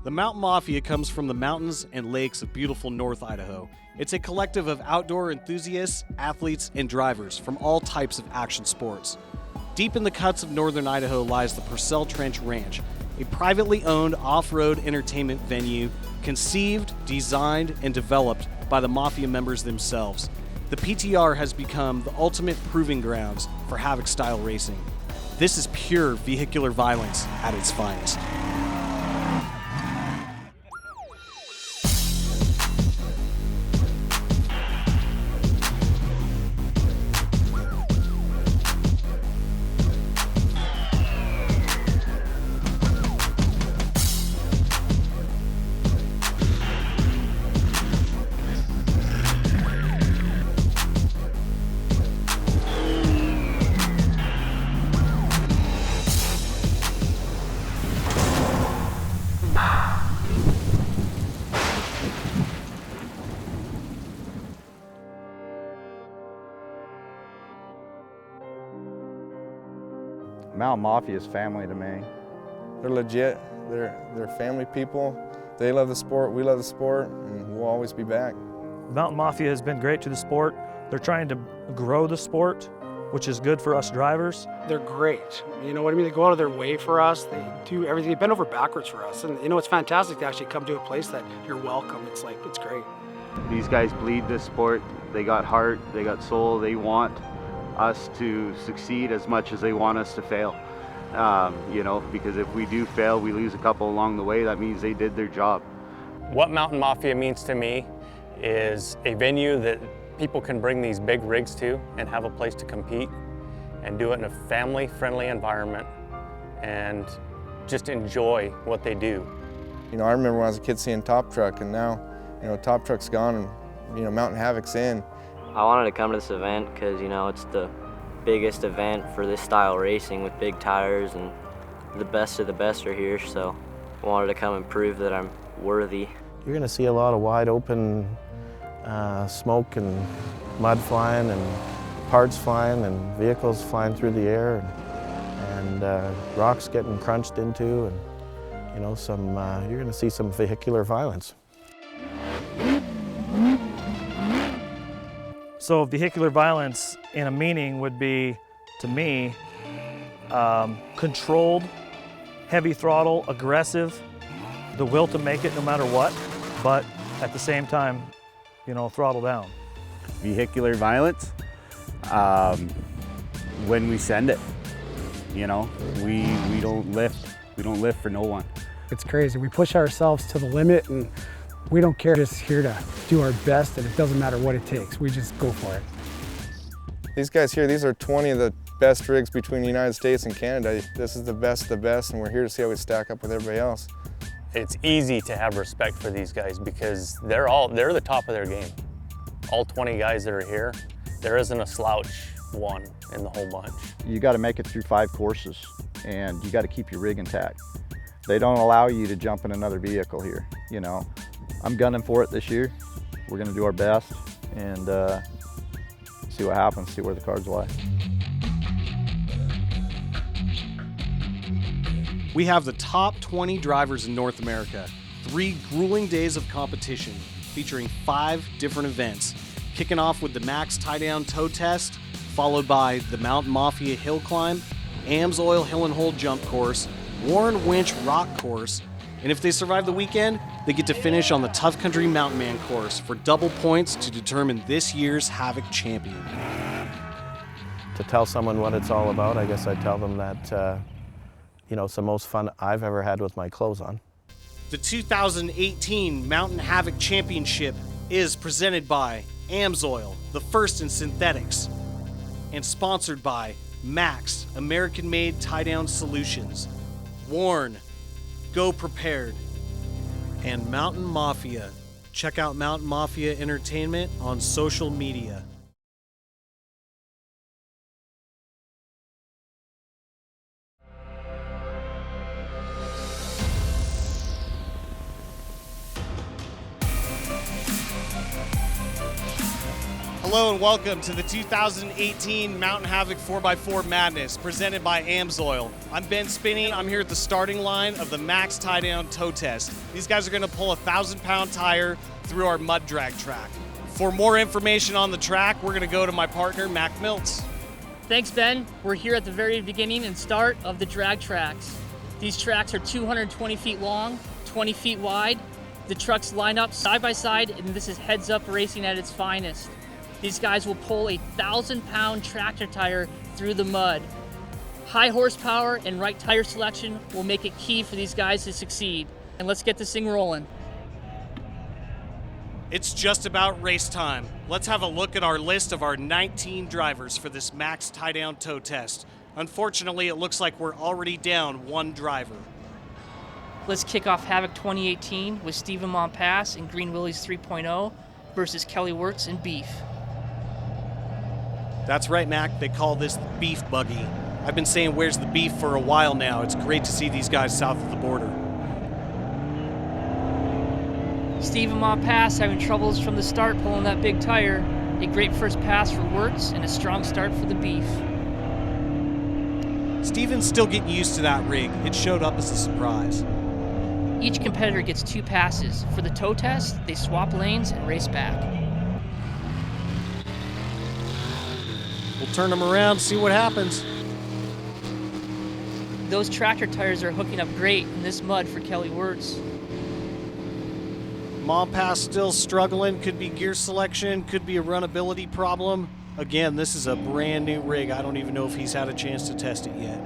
The Mountain Mafia comes from the mountains and lakes of beautiful North Idaho. It's a collective of outdoor enthusiasts, athletes, and drivers from all types of action sports. Deep in the cuts of northern Idaho lies the Purcell Trench Ranch, a privately owned off-road entertainment venue conceived, designed, and developed by the Mafia members themselves. The PTR has become the ultimate proving grounds for Havoc-style racing. This is pure vehicular violence at its finest. Mountain Mafia is family to me. They're legit. They're family people. They love the sport, we love the sport, and we'll always be back. Mountain Mafia has been great to the sport. They're trying to grow the sport, which is good for us drivers. They're great. You know what I mean? They go out of their way for us. They do everything. They bend over backwards for us. And you know, it's fantastic to actually come to a place that you're welcome. It's great. These guys bleed this sport. They got heart, they got soul. They want us to succeed as much as they want us to fail. You know, because if we do fail, we lose a couple along the way, that means they did their job. What Mountain Mafia means to me is a venue that people can bring these big rigs to and have a place to compete and do it in a family-friendly environment and just enjoy what they do. You know, I remember when I was a kid seeing Top Truck, and now, you know, Top Truck's gone and, you know, Mountain Havoc's in. I wanted to come to this event because, you know, it's the biggest event for this style racing with big tires, and the best of the best are here, so I wanted to come and prove that I'm worthy. You're going to see a lot of wide open smoke and mud flying and parts flying and vehicles flying through the air and rocks getting crunched into, and you know, you're going to see some vehicular violence. So vehicular violence in a meaning would be, to me, controlled, heavy throttle, aggressive, the will to make it no matter what, but at the same time, you know, throttle down. Vehicular violence, when we send it, you know, we don't lift for no one. It's crazy. We push ourselves to the limit, and we don't care. Just here to do our best, and it doesn't matter what it takes. We just go for it. These guys here, these are 20 of the best rigs between the United States and Canada. This is the best of the best, and we're here to see how we stack up with everybody else. It's easy to have respect for these guys because they're the top of their game. All 20 guys that are here, there isn't a slouch one in the whole bunch. You got to make it through 5 courses, and you got to keep your rig intact. They don't allow you to jump in another vehicle here, you know. I'm gunning for it this year. We're going to do our best and see what happens, see where the cards lie. We have the top 20 drivers in North America, 3 grueling days of competition featuring 5 different events, kicking off with the Max Tie-Down Tow Test, followed by the Mountain Mafia Hill Climb, Amsoil Hill and Hold Jump Course, Warren Winch Rock Course, and if they survive the weekend, they get to finish on the Tough Country Mountain Man course for double points to determine this year's Havoc champion. To tell someone what it's all about, I guess I'd tell them that, you know, it's the most fun I've ever had with my clothes on. The 2018 Mountain Havoc Championship is presented by Amsoil, the first in synthetics, and sponsored by Max, American-made tie-down solutions, Warn, Go Prepared, and Mountain Mafia. Check out Mountain Mafia Entertainment on social media. Hello and welcome to the 2018 Mountain Havoc 4x4 Madness presented by AMSOIL. I'm Ben Spinney. I'm here at the starting line of the Max Tie Down Toe Test. These guys are going to pull a 1,000-pound tire through our mud drag track. For more information on the track, we're going to go to my partner, Mac Miltz. Thanks, Ben. We're here at the very beginning and start of the drag tracks. These tracks are 220 feet long, 20 feet wide. The trucks line up side by side, and this is heads-up racing at its finest. These guys will pull a 1,000-pound tractor tire through the mud. High horsepower and right tire selection will make it key for these guys to succeed. And let's get this thing rolling. It's just about race time. Let's have a look at our list of our 19 drivers for this Max Tie Down Toe Test. Unfortunately, it looks like we're already down one driver. Let's kick off Havoc 2018 with Steven Monpass in Green Willys 3.0 versus Kelly Wirtz in Beef. That's right, Mac. They call this the beef buggy. I've been saying where's the beef for a while now. It's great to see these guys south of the border. Steven Monpass having troubles from the start pulling that big tire. A great first pass for Wirtz and a strong start for the Beef. Steven's still getting used to that rig. It showed up as a surprise. Each competitor gets 2 passes. For the toe test, they swap lanes and race back. We'll turn them around and see what happens. Those tractor tires are hooking up great in this mud for Kelly Wirtz. Monpass still struggling. Could be gear selection, could be a runnability problem. Again, this is a brand new rig. I don't even know if he's had a chance to test it yet.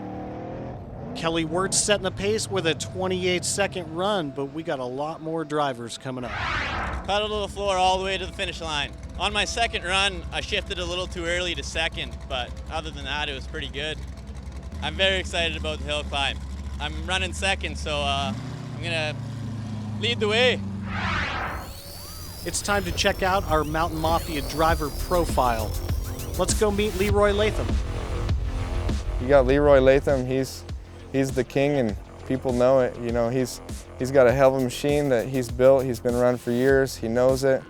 Kelly Wirtz setting the pace with a 28-second run, but we got a lot more drivers coming up. Pedal to the floor all the way to the finish line. On my second run, I shifted a little too early to second, but other than that, it was pretty good. I'm very excited about the hill climb. I'm running second, so I'm gonna lead the way. It's time to check out our Mountain Mafia driver profile. Let's go meet Leroy Latham. You got Leroy Latham, he's the king and people know it. You know, he's got a hell of a machine that he's built. He's been running for years, he knows it,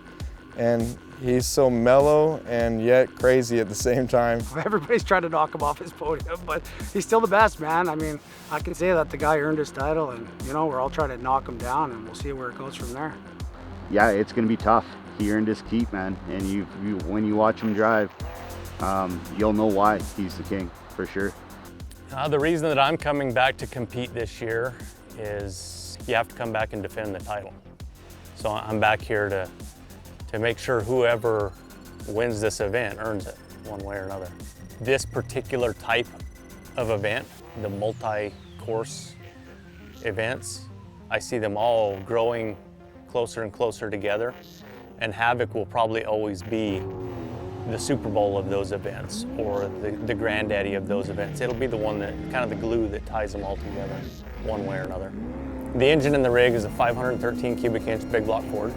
and he's so mellow and yet crazy at the same time. Everybody's trying to knock him off his podium, but he's still the best, man. I mean, I can say that the guy earned his title, and you know, we're all trying to knock him down, and we'll see where it goes from there. Yeah, it's going to be tough. He earned his keep, man. And when you watch him drive, you'll know why he's the king, for sure. The reason that I'm coming back to compete this year is you have to come back and defend the title. So I'm back here to make sure whoever wins this event earns it one way or another. This particular type of event, the multi-course events, I see them all growing closer and closer together, and Havoc will probably always be the Super Bowl of those events, or the granddaddy of those events. It'll be the one that, kind of the glue that ties them all together, one way or another. The engine in the rig is a 513 cubic inch big block Ford,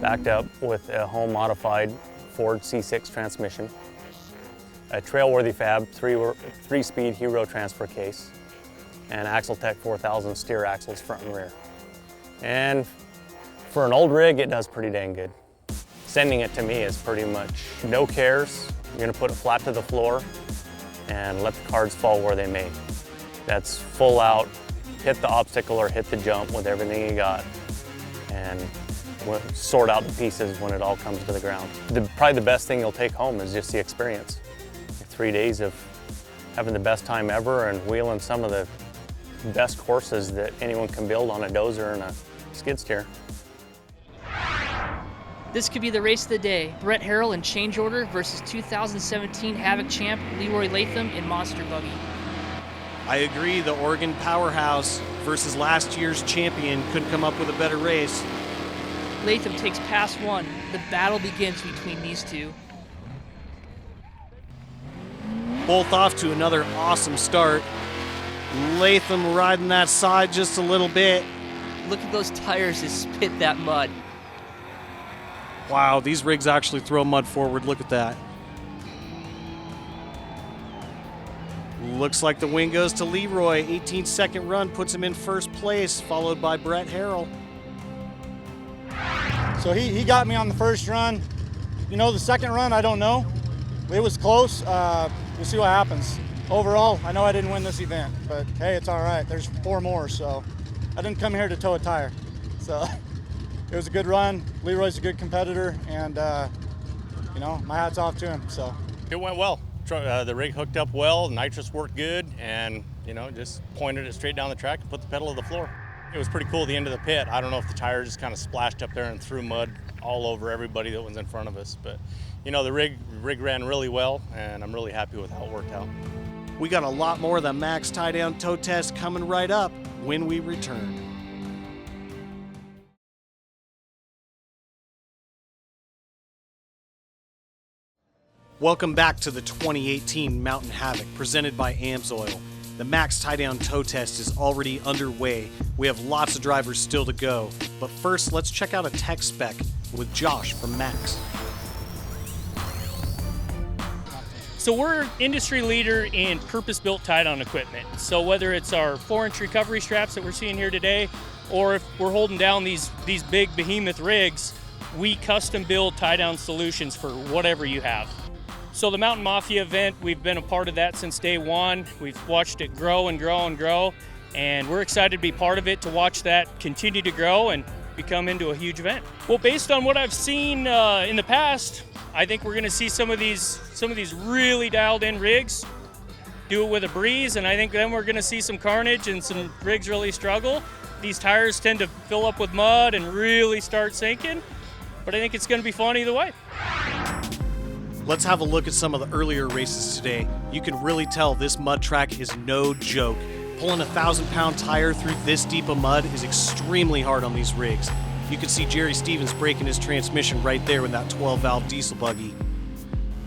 backed up with a home modified Ford C6 transmission, a Trailworthy Fab 3-speed Hero transfer case, and Axletech 4000 steer axles front and rear. And for an old rig, it does pretty dang good. Sending it to me is pretty much no cares. You're gonna put it flat to the floor and let the cards fall where they may. That's full out, hit the obstacle or hit the jump with everything you got, and sort out the pieces when it all comes to the ground. Probably the best thing you'll take home is just the experience. 3 days of having the best time ever and wheeling some of the best courses that anyone can build on a dozer and a skid steer. This could be the race of the day. Brett Harrell in Change Order versus 2017 Havoc champ Leroy Latham in Monster Buggy. I agree, the Oregon powerhouse versus last year's champion couldn't come up with a better race. Latham takes pass 1. The battle begins between these two. Both off to another awesome start. Latham riding that side just a little bit. Look at those tires that spit that mud. Wow, these rigs actually throw mud forward. Look at that. Looks like the win goes to Leroy. 18-second run puts him in first place, followed by Brett Harrell. So he got me on the first run. You know, the second run, I don't know. It was close. We'll see what happens. Overall, I know I didn't win this event, but hey, it's all right. There's 4 more, so I didn't come here to tow a tire. So it was a good run. Leroy's a good competitor, and you know, my hat's off to him. So it went well. The rig hooked up well, nitrous worked good, and you know, just pointed it straight down the track and put the pedal to the floor. It was pretty cool at the end of the pit. I don't know if the tire just kind of splashed up there and threw mud all over everybody that was in front of us, but you know, the rig ran really well, and I'm really happy with how it worked out. We got a lot more of the Max tie-down tow test coming right up when we return. Welcome back to the 2018 Mountain Havoc presented by AMSOIL. The Max tie-down tow test is already underway. We have lots of drivers still to go, but first let's check out a tech spec with Josh from Max. So we're industry leader in purpose-built tie-down equipment. So whether it's our 4-inch recovery straps that we're seeing here today, or if we're holding down these big behemoth rigs, we custom build tie-down solutions for whatever you have. So the Mountain Mafia event, we've been a part of that since day one. We've watched it grow and grow and grow, and we're excited to be part of it, to watch that continue to grow and become into a huge event. Well, based on what I've seen in the past, I think we're going to see some of these really dialed-in rigs do it with a breeze, and I think then we're going to see some carnage and some rigs really struggle. These tires tend to fill up with mud and really start sinking, but I think it's going to be fun either way. Let's have a look at some of the earlier races today. You can really tell this mud track is no joke. Pulling a 1,000-pound tire through this deep of mud is extremely hard on these rigs. You can see Jerry Stevens braking his transmission right there with that 12-valve diesel buggy.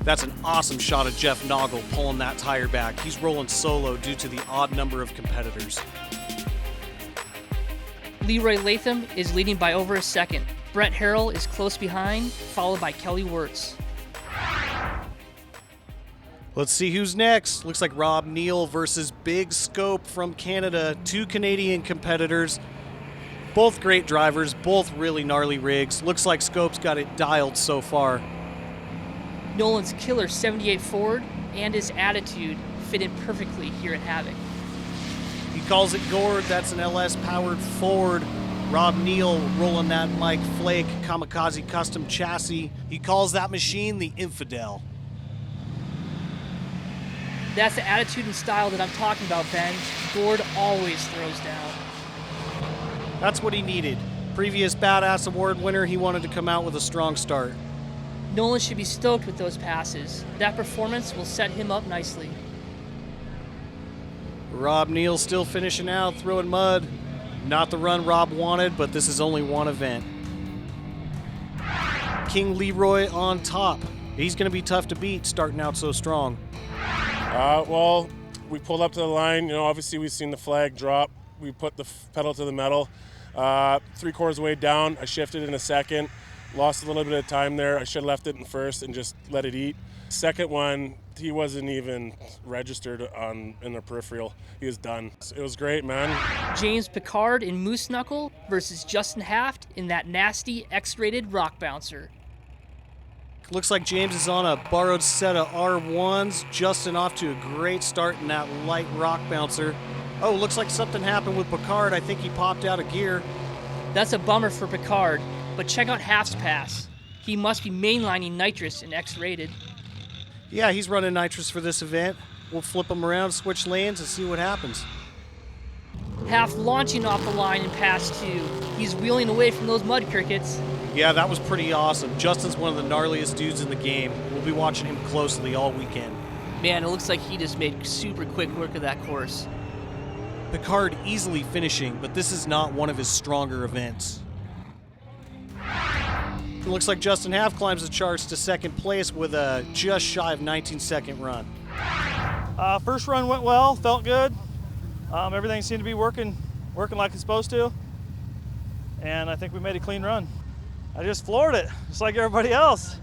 That's an awesome shot of Jeff Noggle pulling that tire back. He's rolling solo due to the odd number of competitors. Leroy Latham is leading by over a second. Brett Harrell is close behind, followed by Kelly Wirtz. Let's see who's next. Looks like Rob Neal versus Big Scope from Canada. 2 Canadian competitors. Both great drivers, both really gnarly rigs. Looks like Scope's got it dialed so far. Nolan's killer 78 Ford and his attitude fit in perfectly here at Havoc. He calls it Gord. That's an LS-powered Ford. Rob Neal rolling that Mike Flake Kamikaze custom chassis. He calls that machine the Infidel. That's the attitude and style that I'm talking about, Ben. Gord always throws down. That's what he needed. Previous Badass Award winner, he wanted to come out with a strong start. Nolan should be stoked with those passes. That performance will set him up nicely. Rob Neal still finishing out, throwing mud. Not the run Rob wanted, but this is only one event. King Leroy on top. He's going to be tough to beat, starting out so strong. Well, we pulled up to the line. You know, obviously we've seen the flag drop. We put the pedal to the metal. 3/4 way down, I shifted in a second. Lost a little bit of time there. I should have left it in first and just let it eat. Second one, he wasn't even registered in the peripheral. He was done. It was great, man. James Picard in Moose Knuckle versus Justin Haft in that nasty X-rated rock bouncer. Looks like James is on a borrowed set of R1s. Justin off to a great start in that light rock bouncer. Oh, looks like something happened with Picard. I think he popped out of gear. That's a bummer for Picard, but check out Haft's pass. He must be mainlining nitrous in X-rated. Yeah, he's running nitrous for this event. We'll flip him around, switch lanes, and see what happens. Haft launching off the line in pass 2. He's wheeling away from those mud crickets. Yeah, that was pretty awesome. Justin's one of the gnarliest dudes in the game. We'll be watching him closely all weekend. Man, it looks like he just made super quick work of that course. Picard easily finishing, but this is not one of his stronger events. It looks like Justin Haft climbs the charts to second place with a just shy of 19-second run. First run went well, felt good. Everything seemed to be working like it's supposed to. And I think we made a clean run. I just floored it, just like everybody else.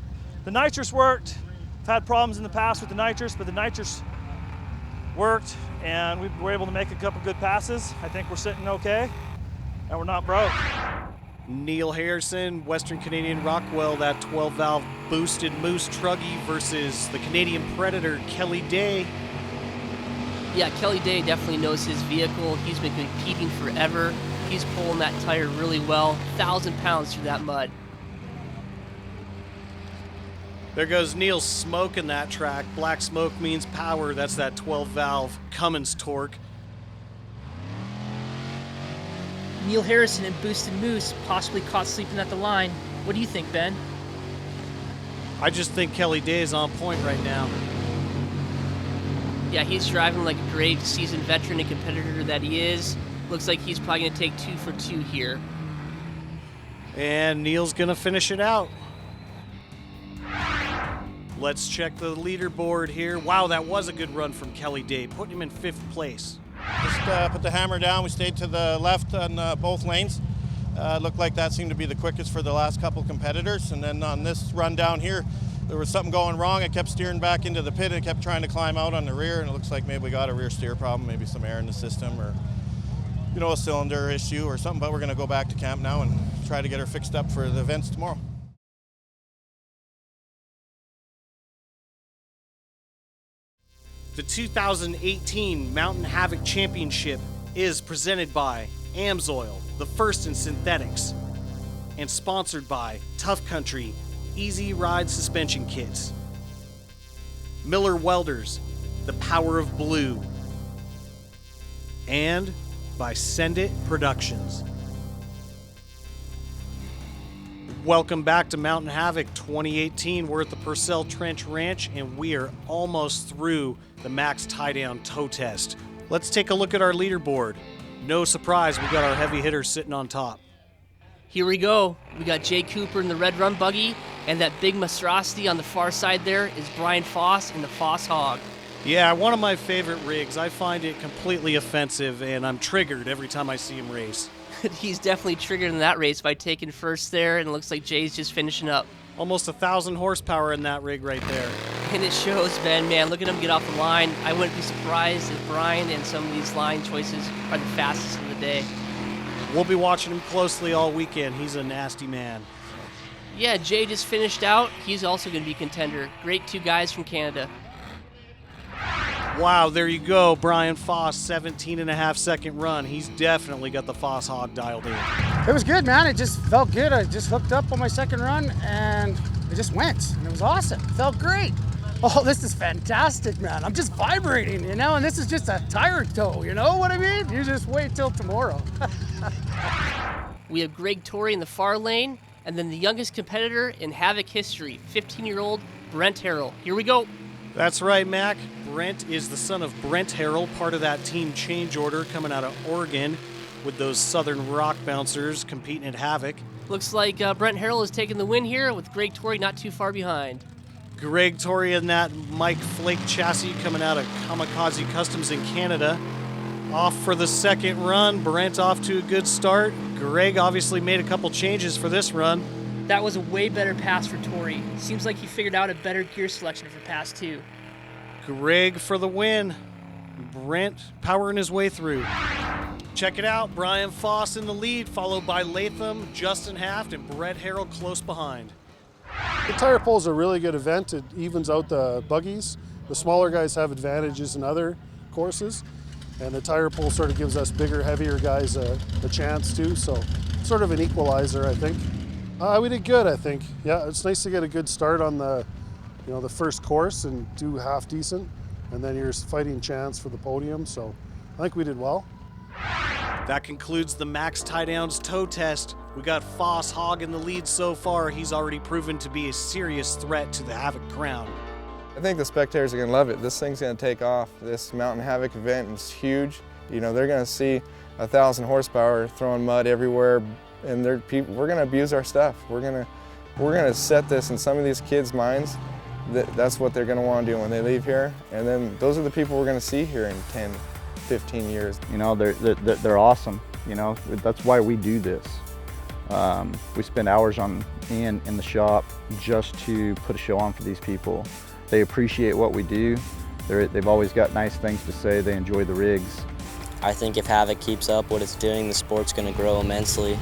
The nitrous worked. I've had problems in the past with the nitrous, but the nitrous worked, and we were able to make a couple good passes. I think we're sitting okay, and we're not broke. Neal Harrison, Western Canadian Rockwell, that 12-valve boosted Moose Truggy versus the Canadian Predator, Kelly Day. Yeah, Kelly Day definitely knows his vehicle. He's been competing forever. He's pulling that tire really well, 1,000 pounds through that mud. There goes Neal smoking that track. Black smoke means power. That's that 12-valve Cummins torque. Neal Harrison and Boosted Moose possibly caught sleeping at the line. What do you think, Ben? I just think Kelly Day is on point right now. Yeah, he's driving like a great seasoned veteran and competitor that he is. Looks like he's probably going to take 2 for 2 here. And Neal's going to finish it out. Let's check the leaderboard here. Wow, that was a good run from Kelly Day, putting him in 5th place. Just put the hammer down. We stayed to the left on both lanes. Looked like that seemed to be the quickest for the last couple competitors. And then on this run down here, there was something going wrong. I kept steering back into the pit and kept trying to climb out on the rear. And it looks like maybe we got a rear steer problem, maybe some air in the system, or a cylinder issue or something. But we're going to go back to camp now and try to get her fixed up for the events tomorrow. The 2018 Mountain Havoc Championship is presented by Amsoil, the first in synthetics, and sponsored by Tough Country Easy Ride Suspension Kits, Miller Welders, the power of blue, and by Send It Productions. Welcome back to Mountain Havoc 2018. We're at the Purcell Trench Ranch, and we are almost through the max tie-down tow test. Let's take a look at our leaderboard. No surprise, we got our heavy hitters sitting on top. Here we go. We got Jay Cooper in the red run buggy, and that big monstrosity on the far side there is Brian Foss in the Foss Hog. Yeah, one of my favorite rigs. I find it completely offensive, and I'm triggered every time I see him race. He's definitely triggered in that race by taking first there, and it looks like Jay's just finishing up. Almost 1,000 horsepower in that rig right there. And it shows, Ben, man, look at him get off the line. I wouldn't be surprised if Brian and some of these line choices are the fastest of the day. We'll be watching him closely all weekend. He's a nasty man. Yeah, Jay just finished out. He's also going to be a contender. Great 2 guys from Canada. Wow, there you go. Brian Foss, 17.5 second run. He's definitely got the Foss Hog dialed in. It was good, man. It just felt good. I just hooked up on my second run and it just went. And it was awesome. It felt great. Oh, this is fantastic, man. I'm just vibrating, and this is just a tire tow, you know what I mean? You just wait till tomorrow. We have Greg Torrey in the far lane, and then the youngest competitor in Havoc history, 15-year-old Brent Harrell. Here we go. That's right, Mac. Brent is the son of Brent Harrell, part of that team change order coming out of Oregon with those Southern Rock bouncers competing at Havoc. Looks like Brent Harrell is taking the win here with Greg Torrey not too far behind. Greg Torrey in that Mike Flake chassis coming out of Kamikaze Customs in Canada. Off for the second run. Brent off to a good start. Greg obviously made a couple changes for this run. That was a way better pass for Torrey. Seems like he figured out a better gear selection for pass 2. Greg for the win. Brent powering his way through. Check it out. Brian Foss in the lead, followed by Latham, Justin Haft, and Brett Harrell close behind. The tire pull is a really good event. It evens out the buggies. The smaller guys have advantages in other courses, and the tire pull sort of gives us bigger, heavier guys a chance too. So sort of an equalizer, I think. We did good, I think. Yeah, it's nice to get a good start on the first course and do half decent, and then you're fighting chance for the podium. So I think we did well. That concludes the Max Tie Downs tow test. We got Foss Hog in the lead so far. He's already proven to be a serious threat to the Havoc crown. I think the spectators are going to love it. This thing's going to take off. This Mountain Havoc event is huge. They're going to see 1,000 horsepower throwing mud everywhere, and we're going to abuse our stuff. We're going to set this in some of these kids' minds. That's what they're going to want to do when they leave here, and then those are the people we're going to see here in 10, 15 years. They're awesome. That's why we do this. We spend hours in the shop just to put a show on for these people. They appreciate what we do. They've always got nice things to say. They enjoy the rigs. I think if Havoc keeps up what it's doing, the sport's going to grow immensely.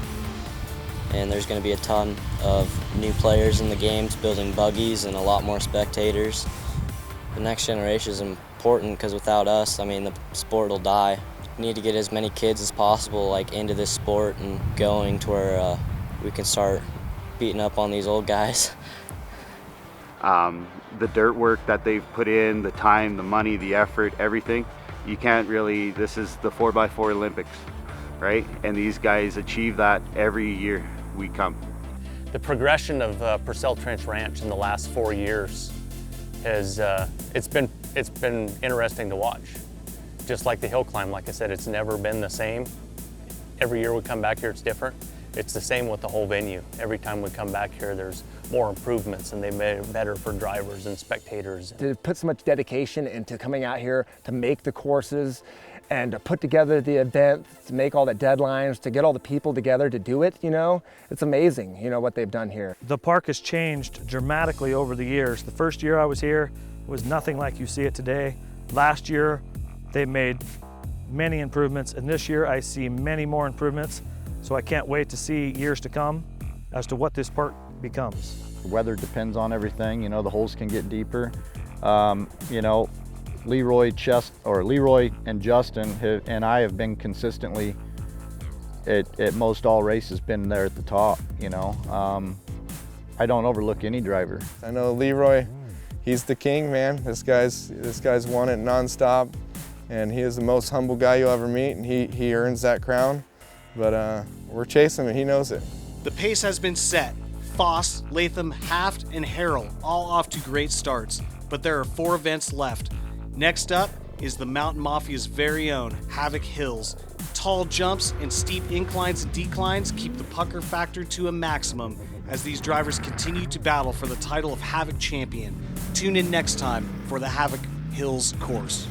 and there's going to be a ton of new players in the games, building buggies and a lot more spectators. The next generation is important because without us, I mean, the sport will die. We need to get as many kids as possible like into this sport and going to where we can start beating up on these old guys. The dirt work that they've put in, the time, the money, the effort, everything, you can't really, this is the 4x4 Olympics, right? And these guys achieve that every year we come. The progression of Purcell Trench Ranch in the last 4 years has, it's been interesting to watch. Just like the hill climb, like I said, it's never been the same. Every year we come back here, it's different. It's the same with the whole venue. Every time we come back here, there's more improvements, and they made it better for drivers and spectators. To put so much dedication into coming out here to make the courses and to put together the event, to make all the deadlines, to get all the people together to do it, you know, it's amazing, you know, what they've done here. The park has changed dramatically over the years. The first year I was here was nothing like you see it today. Last year, they made many improvements, and this year I see many more improvements. So I can't wait to see years to come as to what this park becomes. The weather depends on everything. You know, the holes can get deeper. You know, Leroy and Justin and I have been consistently at most all races been there at the top. You know, I don't overlook any driver. I know Leroy, he's the king, man. This guy's won it nonstop, and he is the most humble guy you'll ever meet, and he earns that crown. But we're chasing him, he knows it. The pace has been set. Foss, Latham, Haft, and Harrell all off to great starts, but there are 4 events left. Next up is the Mountain Mafia's very own Havoc Hills. Tall jumps and steep inclines and declines keep the pucker factor to a maximum as these drivers continue to battle for the title of Havoc champion. Tune in next time for the Havoc Hills course.